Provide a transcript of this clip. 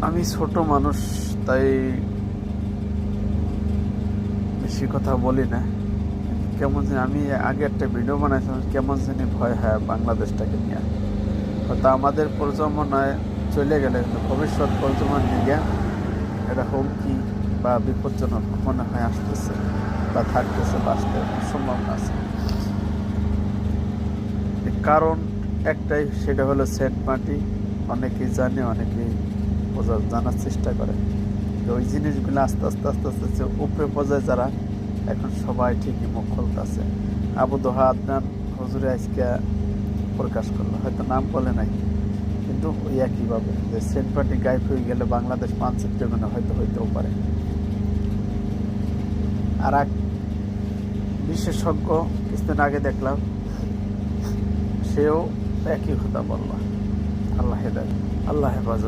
আমি ছোট মানুষ, তাই বেশি কথা বলি না। কেমন জানি, আমি আগে একটা ভিডিও বানাইছিলাম, কেমন জানি ভয় হয় বাংলাদেশটাকে নিয়ে। হয়তো আমাদের প্রজন্ম নয়, চলে গেলে কিন্তু ভবিষ্যৎ প্রজন্মের নিয়ে এটা হুমকি বা বিপজ্জনক মনে হয় আসতেছে বা থাকতেছে, বাঁচতে সম্ভাবনা আছে। কারণ একটাই, সেটা হলো সেন্ট মাটি। অনেকেই জানে, অনেকেই জানার চেষ্টা করে। তো ওই জিনিসগুলো আস্তে আস্তে আস্তে আস্তে যে উপরে পর্যায়ে যারা, এখন সবাই ঠিকই মুখ খুলতেছে। আবু দোহা আদনান হুজুরে আজকে প্রকাশ করলো, হয়তো নাম বলে নাই, কিন্তু ওই একইভাবে যে সেন্ট মার্টিন গায়েব হয়ে গেলে বাংলাদেশ মানচিত্রে মানে হয়তো হইতেও পারে। আর এক বিশেষজ্ঞ কিছুদিন আগে দেখলাম, সেও একই কথা বলল। আল্লাহ হেদায়েত, আল্লাহ হেফাজত।